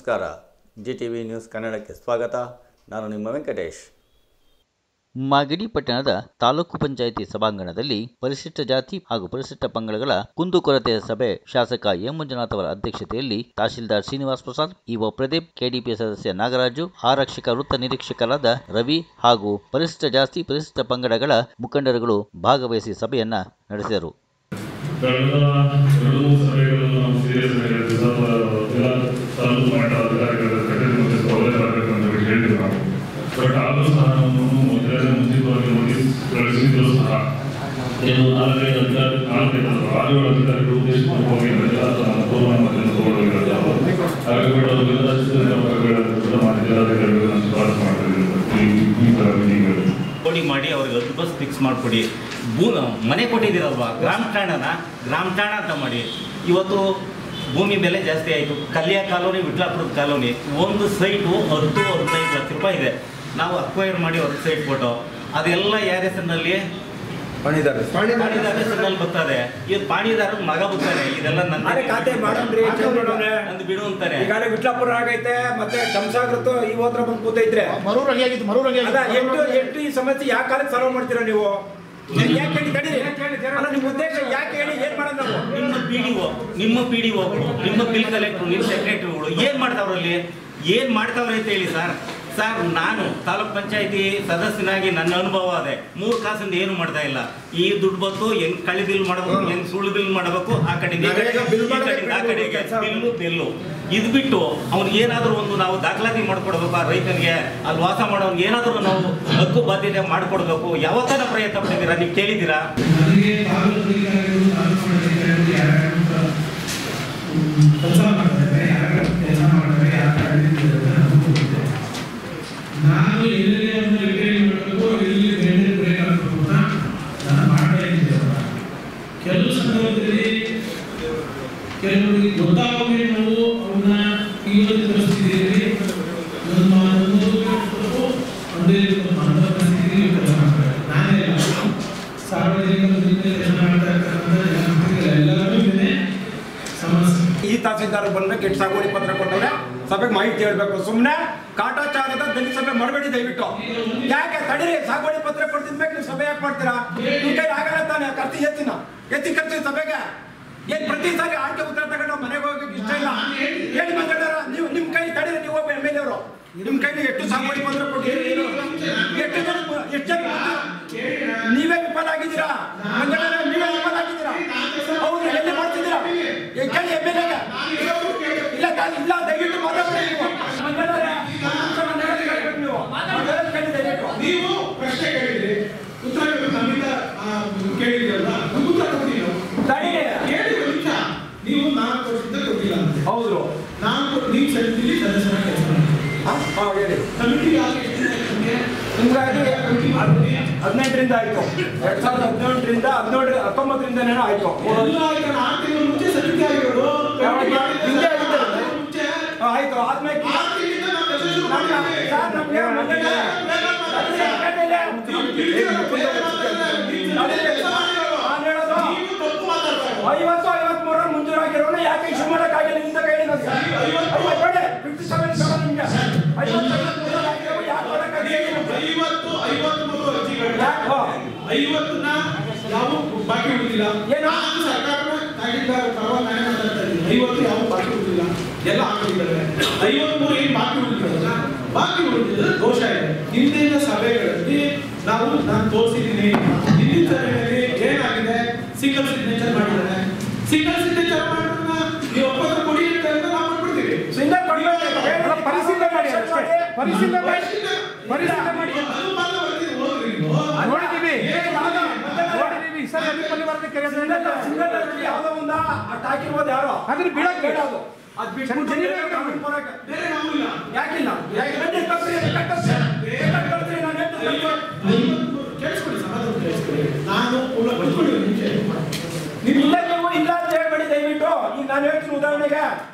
ನಮಸ್ಕಾರ. GTV news ಕನ್ನಡಕ್ಕೆ ಸ್ವಾಗತ. ನಾನು ನಿಮ್ಮ ವೆಂಕಟೇಶ್. ಮಾಗಡಿ ಪಟ್ಟಣದ ತಾಲೂಕು ಪಂಚಾಯಿತಿ ಸಭಾಂಗಣದಲ್ಲಿ ಪರಿಶಿಷ್ಟ ಜಾತಿ ಹಾಗೂ ಪರಿಶಿಷ್ಟ ಪಂಗಡಗಳ ಕುಂದುಕೊರತೆಯ ಸಭೆ ಶಾಸಕ ಎಂ ಮಂಜುನಾಥ್ ಅವರ ಅಧ್ಯಕ್ಷತೆಯಲ್ಲಿ ತಹಶೀಲ್ದಾರ್ ಶ್ರೀನಿವಾಸ್ ಪ್ರಸಾದ್, ಇಒ ಪ್ರದೀಪ್, ಕೆಡಿಪಿ ಸದಸ್ಯ ನಾಗರಾಜು, ಆರಕ್ಷಕ ವೃತ್ತ ನಿರೀಕ್ಷಕರಾದ ರವಿ ಹಾಗೂ ಪರಿಶಿಷ್ಟ ಜಾತಿ ಪರಿಶಿಷ್ಟ ಪಂಗಡಗಳ ಮುಖಂಡರುಗಳು ಭಾಗವಹಿಸಿ ಸಭೆಯನ್ನ ನಡೆಸಿದರು. ಬಟ್ ಆದರೂ ಸಹ ನಾವು ಮುಂಚಿತವಾಗಿ ನೋಟಿಸ್ ಕಳಿಸಿದ್ರು ಸಹ ಏನು 4-5 ಅಧಿಕಾರಿಗಳು ಉದ್ದೇಶಪೂರ್ವಕವಾಗಿ ತಗೊಂಡೋಗಿರೋದು. ಹಾಗಾಗಿ ಬಟ್ ಅವರು ಜಿಲ್ಲಾಧಿಕಾರಿಗಳು ಶಿಫಾರಸು ಮಾಡ್ತಾ ಈ ಥರ ಮೀಟಿಂಗ್ಗಳು ಕೊಡಿ ಮಾಡಿ ಅವ್ರಿಗೆ 10 ಬಸ್ ಫಿಕ್ಸ್ ಮಾಡಿಕೊಡಿ. ಮನೆ ಕೊಟ್ಟಿದ್ದೀರಲ್ವಾ, ಗ್ರಾಮ ಠಾಣ ಅಂತ ಮಾಡಿ. ಇವತ್ತು ಭೂಮಿ ಬೆಲೆ ಜಾಸ್ತಿ ಆಯಿತು. ಕಲ್ಯಾಣ ಕಾಲೋನಿ, ವಿಟ್ಲಾಪುರದ ಕಾಲೋನಿ ಒಂದು ಸೈಟು 10-15 ಲಕ್ಷ ರೂಪಾಯಿ ಇದೆ. ನಾವು ಅಕ್ವೈರ್ ಮಾಡಿ ಒಂದು ಸೈಟ್ ಕೊಟ್ಟು ಅದೆಲ್ಲ ಯಾರ ಹೆಸರಿನಲ್ಲಿ ಪಾಣಿದಾರ ಹೆಸರಿನಲ್ಲಿ ಬರ್ತದೆ. ಇದು ಪಾಣಿದಾರ ಮಗ ಬರ್ತಾನೆ. ಇದೆಲ್ಲ ನನ್ನ ಖಾತೆ ನಂದು ಬಿಡು ಅಂತಾನೆ. ಈಗಾಗಲೇ ವಿಟ್ಲಾಪುರ ಆಗೈತೆ, ಮತ್ತೆ ಜಮಸಾಗರತ್ತು ಈ ಹೋತ್ರ ಬಂದು ಕೂತೈತ್ರೆ. ಎಷ್ಟು ಈ ಸಮಸ್ಯೆ ಯಾವ ಕಾಲಕ್ಕೆ ಸಾಲ್ವ್ ಮಾಡ್ತೀರಾ ನೀವು? ಯಾಕೆ ಹೇಳಿ ತಡೀರಿ. ನಿಮ್ಮ ಉದ್ದೇಶ ಯಾಕೆ ಹೇಳಿ, ಏನ್ ಮಾಡೋದು ನಾವು? ನಿಮ್ಮ PDO ನಿಮ್ಮ ಬಿಲ್ ಕಲೆಕ್ಟರ್, ನಿಮ್ಮ ಸೆಕ್ರೆಟರಿಗಳು ಏನ್ ಮಾಡ್ತಾವ್ರಲ್ಲಿ, ಏನ್ ಮಾಡ್ತಾವ್ರೆ ಅಂತ ಹೇಳಿ ಸರ್. ನಾನು ತಾಲೂಕ್ ಪಂಚಾಯತಿ ಸದಸ್ಯನಾಗಿ ನನ್ನ ಅನುಭವ ಅದೇ. 3 ಕಾಸಿಂದ ಏನು ಮಾಡ್ತಾ ಇಲ್ಲ. ಈ ದುಡ್ಡು ಬಂತು, ಹೆಂಗ್ ಕಳಿ ಬಿಲ್ ಮಾಡಬೇಕು, ಹೆಂಗ್ ಸುಳ್ಳು ಬಿಲ್ ಮಾಡಬೇಕು, ಆ ಕಡೆಗೆ ಬಿಲ್ಲು ಇದು ಬಿಟ್ಟು ಅವ್ನಿಗೆ ಏನಾದರೂ ಒಂದು ನಾವು ದಾಖಲಾತಿ ಮಾಡ್ಕೊಡ್ಬೇಕು. ಆ ರೈತನಿಗೆ ಅಲ್ಲಿ ವಾಸ ಮಾಡೋನ್ಗೆ ಏನಾದರೂ ನಾವು ಹಕ್ಕು ಬಾಧ್ಯತೆ ಮಾಡ್ಕೊಡ್ಬೇಕು. ಯಾವತ್ತನ ಪ್ರಯತ್ನ ಪಟ್ಟಿದ್ದೀರಾ? ನೀವು ಕೇಳಿದ್ದೀರಾ? ನಾನು ಎಲ್ಲೆಲ್ಲಿ ಒಂದು ರಿಪೇರಿ ಮಾಡಬೇಕು, ಎಲ್ಲಿ ಬೇರೆ ಬ್ರೇಕ್ ಹಾಕಬೇಕು ಅಂತ ನಾನು ಮಾಡ್ತಾ ಇದ್ದೇವೆ. ಕೆಲವು ಸಂದರ್ಭದಲ್ಲಿ ಕೆಲವರಿಗೆ ಗೊತ್ತಾಗದೆ ನಾವು ಅವನ್ನ ಈ ಒಂದು ಪರಿಸ್ಥಿತಿಯಲ್ಲಿ ಒಂದೇ ಪರಿಸ್ಥಿತಿಯಲ್ಲಿ ಕೆಲಸ ಮಾಡ್ತಾರೆ. ನಾನೇ ಸಾರ್ವಜನಿಕ ಕೆಲಸ ಮಾಡ್ತಾ ಇರ್ತಕ್ಕಂಥ ಎಲ್ಲರೂ ಸಮಸ್ಯೆ. ಈ ತಹಸೀಲ್ದಾರ್ ಬಂದ್ಬೇಕು, ಎಷ್ಟು ಸಾಗುವಳಿ ಪತ್ರ ಕೊಟ್ಟವ್ರೆ, ಸಭೆಗೆ ಮಾಹಿತಿ ಹೇಳ್ಬೇಕು. ಸುಮ್ಮನೆ ಕಾಟಾಚಾರದ ದಲಿತ ಸಭೆ ಮಾಡಬೇಡಿ ದಯವಿಟ್ಟು. ಯಾಕೆ ತಡೀರಿ, ಸಾಗುವಳಿ ಪತ್ರ ಕೊಡ್ತಿದ್ಬೇಕು, ನೀವು ಸಭೆ ಯಾಕೆ ಮಾಡ್ತೀರಾ? ನಿಮ್ಮ ಕೈ ಆಗಲ್ಲ ತಾನೆ. ಖರ್ಚು ಎತ್ತಿ ಖರ್ಚು ಸಭೆಗೆ ಏನ್ ಪ್ರತಿ ಸಾರಿ ಆಟೆ ಉತ್ತರ ತಗೊಂಡು ಮನೆಗೆ ಹೋಗಕ್ಕೆ ಇಷ್ಟ ಇಲ್ಲ. ಹೇಳಿ ಮಾತಾಡೋರ ನೀವು, ನಿಮ್ಮ ಕೈ ತಡೀರಿ. ನೀವು ಒಬ್ಬ MLA ಅವರು, ನಿಮ್ಮ ಕೈಲಿ ಎಷ್ಟು ಸಾಗುವಳಿ ಪತ್ರ ಕೊಟ್ಟಿದ್ದೀರಿ? ಎಷ್ಟು ಜನ ನೀವೇ ವಿಫಲ ಆಗಿದ್ದೀರಾ? ನೀವೇ ವಿಫಲ ಆಗಿದ್ದೀರಾ? ಹೌದು, ಎಲ್ಲಿ ಮಾಡ್ತಿದ್ದೀರಾ? ಕೇಳಿ MLA ಇಲ್ಲ ದಯವಿಟ್ಟು ಮಾತಾಡಬೇಡಿ. ನೀವು ಪ್ರಶ್ನೆ ಕೇಳಿದ್ರಿ, ಉತ್ತರ ಕೇಳಿದ್ರಲ್ಲ, ಉತ್ತರ ಕೊಟ್ಟಿಲ್ಲ. ಕೇಳಿ ಒಂದು ನಿಮಿಷ. ನೀವು 4 ವರ್ಷದಿಂದ ಕೊಟ್ಟಿಲ್ಲ. ಹೌದು, ನೀವು ಸಮಿತಿಲಿ ಸದಸ್ಯರ ಕೆಲಸ ಹೇಳಿ. ಕಮಿಟಿ ಹಿಂಗಾಗಿ 18ರಿಂದ ಆಯ್ತು. 2018ರಿಂದ 19ರಿಂದನೇ ಆಯ್ತು. 4 ತಿಂಗಳ ಮುಂಚೆ ಸಮಿತಿ ಆಗಿರೋದು ಆಯ್ತು. ಆದ್ಮೇಲೆ ಐವತ್ತು 53 ಮುಂಜೂರಾಗಿರೋಣ. ಯಾಕೆ ಇಶ್ಯೂ ಮಾಡೋಕ್ಕಾಗಿಲ್ಲ? ನಿಂತ ಕೈ ಯಾವ ಬಾಕಿ ಉಳಿದಿಲ್ಲ. ಏನೋ ಸರ್ಕಾರನ ಐವತ್ತು ಯಾವ ಬಾಕಿ ಉಳಿದಿಲ್ಲ, ಎಲ್ಲ ಹಾಕಿದ್ದಾರೆ. 53 ಏನು ಬಾಕಿ ಉಳಿದಿಲ್ಲ. ಬಾಕಿ ಉಳಿದಿದ್ರೆ ದೋಷ ಇದೆ. ಹಿಂದಿನ ಸಭೆಗಳಲ್ಲಿ ನಾನು ತೋರಿಸಿದ್ದೀನಿ. ಹಿಂದಿನ ಸಭೆಯಲ್ಲಿ ಏನಾಗಿದೆ, ಸಿಂಗಲ್ ಸಿಗ್ನೇಚರ್ ಮಾಡಿದ್ದಾರೆ. ಸಿಂಗಲ್ ಸಿಗ್ನೇಚರ್ ಮಾಡೋದನ್ನ ನೀವು ಒಪ್ಪಂದ ಕೊಡಿ ಅಂತ ನಾವು ಮಾಡ್ಬಿಡ್ತೀವಿ. ಸಿಂಗಲ್ ಪರಿಶೀಲನೆ ಮಾಡಿ, ಪರಿಶೀಲನೆ ಮಾಡಿ ನೋಡಿದ್ದೀವಿ. ಯಾವುದೋ ಒಂದು ಹಾಕಿರ್ಬೋದು, ಯಾರೋ ಅದನ್ನ ಬಿಡಕ್ಕೆ ಬೇಡದು. ಅದು ಬಿಟ್ಟು ಬೇರೆ ನಾವು ಇಲ್ಲ. ಯಾಕಿಲ್ಲ? ಕೇಳಿಸ್ಕೊಳ್ಳಿ, ಸಮಾಧಾನ ಕೇಳಿಸ್ಕೊಳ್ಳಿ. ನಾನು ಇಲ್ಲ ಅಂತ ಹೇಳ್ಬೇಡಿ ದಯವಿಟ್ಟು. ಈಗ ನಾನು ಹೇಳ್ತೀನಿ ಉದಾಹರಣೆಗೆ,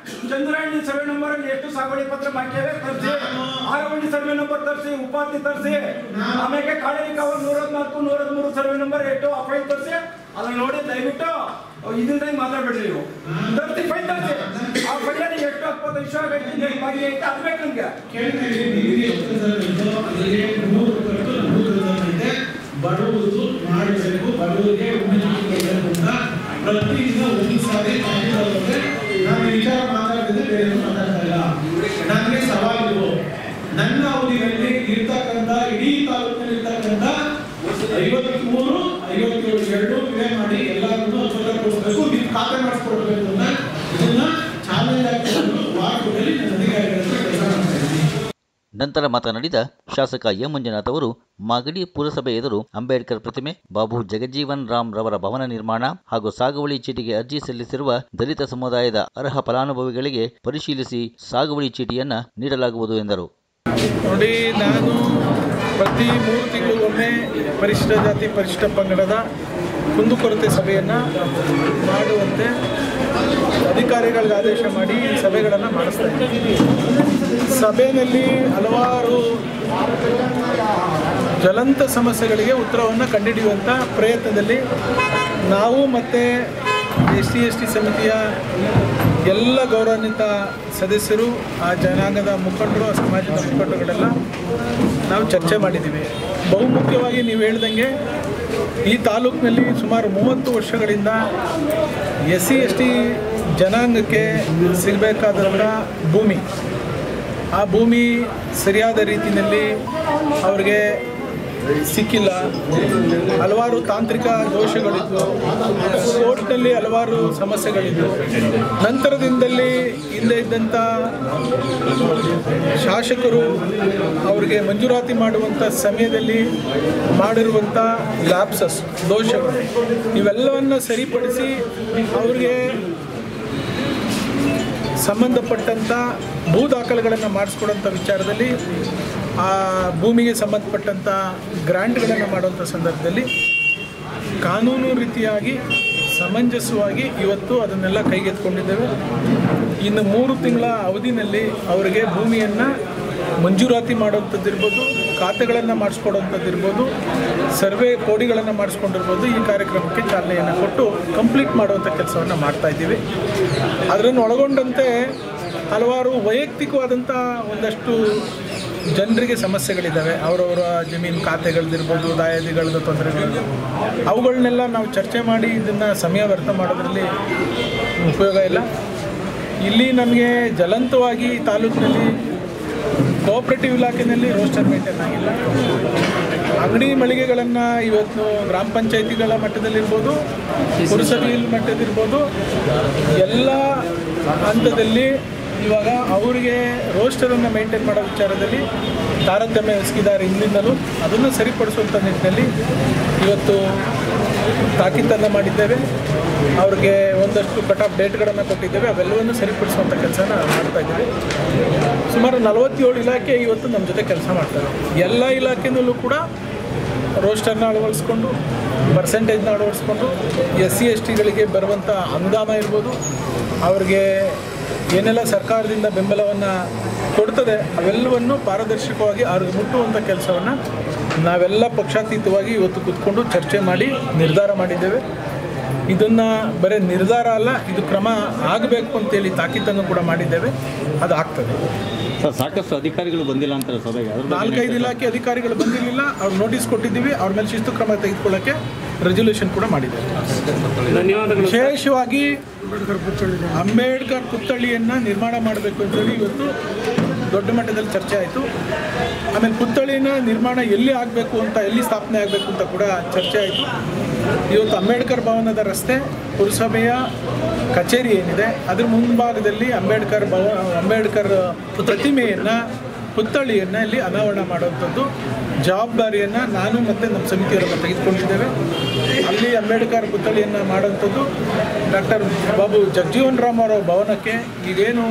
ಚಂದ್ರಹಳ್ಳಿ ಸರ್ವೆ ನಂಬರ್ ಅಲ್ಲಿ ಎಷ್ಟು ಸಾಗುವಳಿ ಪತ್ರ ಬಾಕಿಯಾವೆ ತರಿಸಿ, ಆರವಳ್ಳಿ ಸರ್ವೆ ನಂಬರ್ ತರಿಸಿ, ಉಪಾಧಿ ತರಿಸಿ, ಆಮೇಲೆ ಕಾಳರಿಕಾವಲ್ 114, 113 ಸರ್ವೆ ನಂಬರ್ ಎಷ್ಟು ಆ ಫೈಲ್ ತರಿಸಿ, ಅದನ್ನ ನೋಡಿ ದಯವಿಟ್ಟು ಇದರಿಂದ ಮಾತಾಡ್ಬೇಡ್ರಿ ನೀವು. ತರಿಸಿ ಫೈಲ್ ತರಿಸಿ, ಆ ಫೈಲಲ್ಲಿ ಎಷ್ಟು ಬಾಗಿ ಐತೆ ಅದು ಬೇಕು ನಿಮ್ಗೆ. ಬಡವರು ಮಾಡಬೇಕು, ಬಡವರಿಗೆ ಪ್ರತಿದಿನ ಒಂದು ಸಾರಿ ನಾನು ವಿಚಾರ ಮಾತಾಡಿದ್ರೆ ಬೇರೆ ಮಾತಾಡ್ತಾ ಇಲ್ಲ. ನನಗೆ ಸವಾಲು, ನನ್ನ ಅವಧಿಯಲ್ಲಿ ಇರ್ತಕ್ಕಂಥ ಇಡೀ ತಾಲೂಕಿನಲ್ಲಿ ಇರ್ತಕ್ಕಂಥ 53, 57 ಎರಡು ವಿಮೆ ಮಾಡಿ ಎಲ್ಲರನ್ನೂ ಕೊಡಿಸಬೇಕು, ನೀವು ಖಾತೆ ಮಾಡಿಸ್ಕೊಡ್ಬೇಕು ಅಂತ ಇದನ್ನ ಚಾಲೆಂಜ್ ಆಗಿಕೊಂಡು ವಾರದಲ್ಲಿ ನನ್ನ ಅಧಿಕಾರಿಗಳ ಕೆಲಸ ಮಾಡ್ತಾ ಇದ್ದೀನಿ. ನಂತರ ಮಾತನಾಡಿದ ಶಾಸಕ ಎಂ ಮಂಜುನಾಥ್ ಅವರು ಮಾಗಡಿ ಪುರಸಭೆ ಎದುರು ಅಂಬೇಡ್ಕರ್ ಪ್ರತಿಮೆ, ಬಾಬು ಜಗಜೀವನ್ ರಾಮ್ ರವರ ಭವನ ನಿರ್ಮಾಣ ಹಾಗೂ ಸಾಗುವಳಿ ಚೀಟಿಗೆ ಅರ್ಜಿ ಸಲ್ಲಿಸಿರುವ ದಲಿತ ಸಮುದಾಯದ ಅರ್ಹ ಫಲಾನುಭವಿಗಳಿಗೆ ಪರಿಶೀಲಿಸಿ ಸಾಗುವಳಿ ಚೀಟಿಯನ್ನು ನೀಡಲಾಗುವುದು ಎಂದರು. ನೋಡಿ, ನಾನು ಪ್ರತಿ 3 ತಿಂಗಳಿಗೊಮ್ಮೆ ಪರಿಶಿಷ್ಟ ಜಾತಿ ಪರಿಶಿಷ್ಟ ಪಂಗಡದ ಕುಂದುಕೊರತೆ ಸಭೆಯನ್ನು ಮಾಡುವಂತೆ ಅಧಿಕಾರಿಗಳಿಗೆ ಆದೇಶ ಮಾಡಿ ಸಭೆಗಳನ್ನು ಮಾಡಿಸ್ತಾ ಇದ್ದೀನಿ. ಸಭೆಯಲ್ಲಿ ಹಲವಾರು ಜ್ವಲಂತ ಸಮಸ್ಯೆಗಳಿಗೆ ಉತ್ತರವನ್ನು ಕಂಡುಹಿಡಿಯುವಂಥ ಪ್ರಯತ್ನದಲ್ಲಿ ನಾವು ಮತ್ತು SC/ST ಸಮಿತಿಯ ಎಲ್ಲ ಗೌರವಾನ್ವಿತ ಸದಸ್ಯರು, ಆ ಜನಾಂಗದ ಮುಖಂಡರು, ಆ ಸಮಾಜದ ಮುಖಂಡರುಗಳೆಲ್ಲ ನಾವು ಚರ್ಚೆ ಮಾಡಿದ್ದೀವಿ. ಬಹುಮುಖ್ಯವಾಗಿ ನೀವು ಹೇಳ್ದಂಗೆ ಈ ತಾಲೂಕಿನಲ್ಲಿ ಸುಮಾರು 30 ವರ್ಷಗಳಿಂದ SC/ST ಜನಾಂಗಕ್ಕೆ ಸಿಗಬೇಕಾದಂಥ ಭೂಮಿ, ಆ ಭೂಮಿ ಸರಿಯಾದ ರೀತಿಯಲ್ಲಿ ಅವ್ರಿಗೆ ಸಿಕ್ಕಿಲ್ಲ. ಹಲವಾರು ತಾಂತ್ರಿಕ ದೋಷಗಳಿದ್ದು, ಕೋರ್ಟ್ನಲ್ಲಿ ಹಲವಾರು ಸಮಸ್ಯೆಗಳಿದ್ದು, ನಂತರದಿಂದಲೇ ಹಿಂದೆ ಇದ್ದಂಥ ಶಾಸಕರು ಅವರಿಗೆ ಮಂಜೂರಾತಿ ಮಾಡುವಂಥ ಸಮಯದಲ್ಲಿ ಮಾಡಿರುವಂಥ ಲ್ಯಾಪ್ಸಸ್, ದೋಷಗಳು, ಇವೆಲ್ಲವನ್ನು ಸರಿಪಡಿಸಿ ಅವರಿಗೆ ಸಂಬಂಧಪಟ್ಟಂಥ ಭೂ ದಾಖಲೆಗಳನ್ನು ಮಾಡಿಸ್ಕೊಡೋಂಥ ವಿಚಾರದಲ್ಲಿ, ಆ ಭೂಮಿಗೆ ಸಂಬಂಧಪಟ್ಟಂಥ ಗ್ರಾಂಟ್ಗಳನ್ನು ಮಾಡುವಂಥ ಸಂದರ್ಭದಲ್ಲಿ ಕಾನೂನು ರೀತಿಯಾಗಿ ಸಮಂಜಸವಾಗಿ ಇವತ್ತು ಅದನ್ನೆಲ್ಲ ಕೈಗೆತ್ತಿಕೊಂಡಿದ್ದೇವೆ. ಇನ್ನು 3 ತಿಂಗಳ ಅವಧಿನಲ್ಲಿ ಅವರಿಗೆ ಭೂಮಿಯನ್ನು ಮಂಜೂರಾತಿ ಮಾಡುವಂಥದ್ದಿರ್ಬೋದು, ಖಾತೆಗಳನ್ನು ಮಾಡಿಸ್ಕೊಡುವಂಥದ್ದಿರ್ಬೋದು, ಸರ್ವೆ ಕೋಡಿಗಳನ್ನು ಮಾಡಿಸ್ಕೊಂಡಿರ್ಬೋದು. ಈ ಕಾರ್ಯಕ್ರಮಕ್ಕೆ ಚಾಲನೆಯನ್ನು ಕೊಟ್ಟು ಕಂಪ್ಲೀಟ್ ಮಾಡುವಂಥ ಕೆಲಸವನ್ನು ಮಾಡ್ತಾಯಿದ್ದೀವಿ. ಅದನ್ನು ಒಳಗೊಂಡಂತೆ ಹಲವಾರು ವೈಯಕ್ತಿಕವಾದಂಥ ಒಂದಷ್ಟು ಜನರಿಗೆ ಸಮಸ್ಯೆಗಳಿದ್ದಾವೆ. ಅವರವರ ಜಮೀನು ಖಾತೆಗಳದ್ದಿರ್ಬೋದು, ದಾಯಾದಿಗಳದ್ದು ತೊಂದರೆಗಳು, ಅವುಗಳನ್ನೆಲ್ಲ ನಾವು ಚರ್ಚೆ ಮಾಡಿ ಇದನ್ನು ಸಮಯ ವ್ಯರ್ಥ ಮಾಡೋದ್ರಲ್ಲಿ ಉಪಯೋಗ ಇಲ್ಲ. ಇಲ್ಲಿ ನಮಗೆ ಜ್ವಲಂತವಾಗಿ ತಾಲೂಕಿನಲ್ಲಿ ಕೋಆಪರೇಟಿವ್ ಇಲಾಖೆಯಲ್ಲಿ ರೋಸ್ಟರ್ ಮೇಂಟೈನ್ ಆಗಿಲ್ಲ. ಅಂಗಡಿ ಮಳಿಗೆಗಳನ್ನು ಇವತ್ತು ಗ್ರಾಮ ಪಂಚಾಯಿತಿಗಳ ಮಟ್ಟದಲ್ಲಿರ್ಬೋದು, ಪುರಸಭೆ ಮಟ್ಟದಿರ್ಬೋದು, ಎಲ್ಲ ಹಂತದಲ್ಲಿ ಇವಾಗ ಅವರಿಗೆ ರೋಸ್ಟರನ್ನು ಮೇಂಟೈನ್ ಮಾಡೋ ವಿಚಾರದಲ್ಲಿ ತಾರತಮ್ಯ ಎಸಗಿದ್ದಾರೆ ಹಿಂದಿಂದಲೂ. ಅದನ್ನು ಸರಿಪಡಿಸುವಂಥ ನಿಟ್ಟಿನಲ್ಲಿ ಇವತ್ತು ತಾಕೀತನ್ನು ಮಾಡಿದ್ದೇವೆ. ಅವ್ರಿಗೆ ಒಂದಷ್ಟು ಕಟ್ ಆಫ್ ಡೇಟ್ಗಳನ್ನು ಕೊಟ್ಟಿದ್ದೇವೆ. ಅವೆಲ್ಲವನ್ನು ಸರಿಪಡಿಸುವಂಥ ಕೆಲಸನ ಮಾಡ್ತಾ ಇದ್ದೇವೆ. ಸುಮಾರು 47 ಇಲಾಖೆ ಇವತ್ತು ನಮ್ಮ ಜೊತೆ ಕೆಲಸ ಮಾಡ್ತಾರೆ. ಎಲ್ಲ ಇಲಾಖೆನಲ್ಲೂ ಕೂಡ ರೋಸ್ಟರ್ನ ಅಳವಡಿಸ್ಕೊಂಡು, ಪರ್ಸೆಂಟೇಜ್ನ ಅಳವಡಿಸ್ಕೊಂಡು, SC/STಗಳಿಗೆ ಬರುವಂಥ ಅನುದಾನ ಇರ್ಬೋದು, ಅವ್ರಿಗೆ ಏನೆಲ್ಲ ಸರ್ಕಾರದಿಂದ ಬೆಂಬಲವನ್ನು ಕೊಡ್ತದೆ ಅವೆಲ್ಲವನ್ನು ಪಾರದರ್ಶಕವಾಗಿ ಅವ್ರಿಗೆ ಮುಟ್ಟುವಂಥ ಕೆಲಸವನ್ನು ನಾವೆಲ್ಲ ಪಕ್ಷಾತೀತವಾಗಿ ಇವತ್ತು ಕೂತ್ಕೊಂಡು ಚರ್ಚೆ ಮಾಡಿ ನಿರ್ಧಾರ ಮಾಡಿದ್ದೇವೆ. ಇದನ್ನು ಬರೀ ನಿರ್ಧಾರ ಅಲ್ಲ, ಇದು ಕ್ರಮ ಆಗಬೇಕು ಅಂತೇಳಿ ತಾಕೀತನ್ನು ಕೂಡ ಮಾಡಿದ್ದೇವೆ. ಅದು ಆಗ್ತದೆ. ಸರ್, ಸಾಕಷ್ಟು ಅಧಿಕಾರಿಗಳು ಬಂದಿಲ್ಲ ಅಂತಾರೆ ಸಭೆಗೆ. 4-5 ಇಲಾಖೆ ಅಧಿಕಾರಿಗಳು ಬಂದಿರಲಿಲ್ಲ. ಅವ್ರು ನೋಟಿಸ್ ಕೊಟ್ಟಿದ್ದೀವಿ. ಅವ್ರ ಮೇಲೆ ಶಿಸ್ತು ಕ್ರಮ ತೆಗೆದುಕೊಳ್ಳೋಕ್ಕೆ ರೆಸಲ್ಯೂಷನ್ ಕೂಡ ಮಾಡಿದ್ದೇವೆ. ವಿಶೇಷವಾಗಿ ಅಂಬೇಡ್ಕರ್ ಪುತ್ಥಳಿಯನ್ನು ನಿರ್ಮಾಣ ಮಾಡಬೇಕು ಅಂತೇಳಿ ಇವತ್ತು ದೊಡ್ಡ ಮಟ್ಟದಲ್ಲಿ ಚರ್ಚೆ ಆಯಿತು. ಆಮೇಲೆ ಪುತ್ಥಳಿನ ನಿರ್ಮಾಣ ಎಲ್ಲಿ ಆಗಬೇಕು ಅಂತ, ಎಲ್ಲಿ ಸ್ಥಾಪನೆ ಆಗಬೇಕು ಅಂತ ಕೂಡ ಚರ್ಚೆ ಆಯಿತು. ಇವತ್ತು ಅಂಬೇಡ್ಕರ್ ಭವನದ ರಸ್ತೆ, ಪುರಸಭೆಯ ಕಚೇರಿ ಏನಿದೆ ಅದರ ಮುಂಭಾಗದಲ್ಲಿ ಅಂಬೇಡ್ಕರ್ ಪ್ರತಿಮೆಯನ್ನು, ಪುತ್ಥಳಿಯನ್ನು ಇಲ್ಲಿ ಅನಾವರಣ ಮಾಡುವಂಥದ್ದು ಜವಾಬ್ದಾರಿಯನ್ನು ನಾನು ಮತ್ತು ನಮ್ಮ ಸಮಿತಿಯವರನ್ನು ತೆಗೆದುಕೊಂಡಿದ್ದೇವೆ. ಅಲ್ಲಿ ಅಂಬೇಡ್ಕರ್ ಪುತ್ಥಳಿಯನ್ನು ಮಾಡುವಂಥದ್ದು ಡಾಕ್ಟರ್ ಬಾಬು ಜಗಜೀವನ್ ರಾಮ್ ಅವರ ಭವನಕ್ಕೆ ಈಗೇನು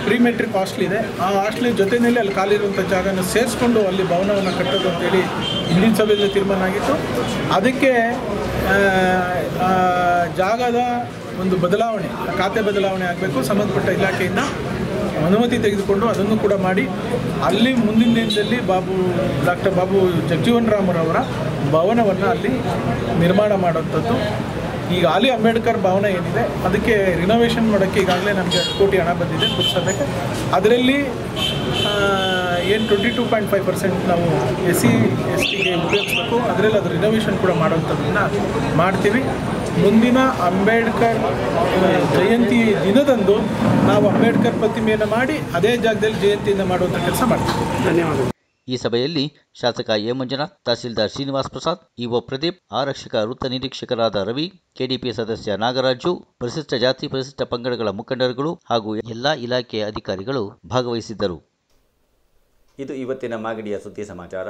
ಪ್ರೀ ಮೆಟ್ರಿಕ್ ಹಾಸ್ಟೆಲ್ ಇದೆ, ಆ ಹಾಸ್ಟೆಲ್ ಜೊತೆಯಲ್ಲಿ ಅಲ್ಲಿ ಖಾಲಿರುವಂಥ ಜಾಗನ ಸೇರಿಸ್ಕೊಂಡು ಅಲ್ಲಿ ಭವನವನ್ನು ಕಟ್ಟೋದು ಅಂತೇಳಿ ಹಿಂದಿನ ಸಭೆಯಲ್ಲಿ ತೀರ್ಮಾನ ಆಗಿತ್ತು. ಅದಕ್ಕೆ ಜಾಗದ ಒಂದು ಬದಲಾವಣೆ, ಖಾತೆ ಬದಲಾವಣೆ ಆಗಬೇಕು. ಸಂಬಂಧಪಟ್ಟ ಇಲಾಖೆಯಿಂದ ಅನುಮತಿ ತೆಗೆದುಕೊಂಡು ಅದನ್ನು ಕೂಡ ಮಾಡಿ ಅಲ್ಲಿ ಮುಂದಿನ ದಿನದಲ್ಲಿ ಡಾಕ್ಟರ್ ಬಾಬು ಜಗಜೀವನ್ ರಾಮ್ ಅವರ ಭವನವನ್ನು ಅಲ್ಲಿ ನಿರ್ಮಾಣ ಮಾಡುವಂಥದ್ದು ಈಗ ಹಾಲಿ ಅಂಬೇಡ್ಕರ್ ಭವನ ಏನಿದೆ ಅದಕ್ಕೆ ರಿನೋವೇಷನ್ ಮಾಡೋಕ್ಕೆ ಈಗಾಗಲೇ ನಮಗೆ 10 ಕೋಟಿ ಹಣ ಬಂದಿದೆ ಪುರಸಭೆಗೆ. ಅದರಲ್ಲಿ ಏನು 22.5% ನಾವು SC/STಗೆ ಉಪಯೋಗಿಸ್ಬೇಕು. ಅದರಲ್ಲಿ ಅದು ರಿನೋವೇಷನ್ ಕೂಡ ಮಾಡೋಂಥದ್ದನ್ನು ಮಾಡ್ತೀವಿ. ಮುಂದಿನ ಅಂಬೇಡ್ಕರ್ ಜಯಂತಿ ದಿನದಂದು ನಾವು ಅಂಬೇಡ್ಕರ್ ಪ್ರತಿಮೆಯನ್ನು ಮಾಡಿ ಅದೇ ಜಾಗದಲ್ಲಿ ಜಯಂತಿಯನ್ನು ಮಾಡುವಂಥ ಕೆಲಸ ಮಾಡ್ತೀವಿ. ಧನ್ಯವಾದಗಳು. ಈ ಸಭೆಯಲ್ಲಿ ಶಾಸಕ ಎ ಮಂಜುನಾಥ್, ತಹಸೀಲ್ದಾರ್ ಶ್ರೀನಿವಾಸ್ ಪ್ರಸಾದ್, ಇಒ ಪ್ರದೀಪ್, ಆರಕ್ಷಕ ವೃತ್ತ ನಿರೀಕ್ಷಕರಾದ ರವಿ, ಕೆಡಿಪಿ ಸದಸ್ಯ ನಾಗರಾಜು, ಪರಿಶಿಷ್ಟ ಜಾತಿ ಪರಿಶಿಷ್ಟ ಪಂಗಡಗಳ ಮುಖಂಡರುಗಳು ಹಾಗೂ ಎಲ್ಲಾ ಇಲಾಖೆಯ ಅಧಿಕಾರಿಗಳು ಭಾಗವಹಿಸಿದ್ದರು. ಇದು ಇವತ್ತಿನ ಮಾಗಡಿಯ ಸುದ್ದಿ ಸಮಾಚಾರ.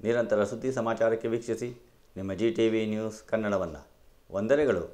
ನಿರಂತರ ಸುದ್ದಿ ಸಮಾಚಾರಕ್ಕೆ ವೀಕ್ಷಿಸಿ ನಿಮ್ಮ GTV ನ್ಯೂಸ್ ಕನ್ನಡವನ್ನು. ವಂದನೆಗಳು.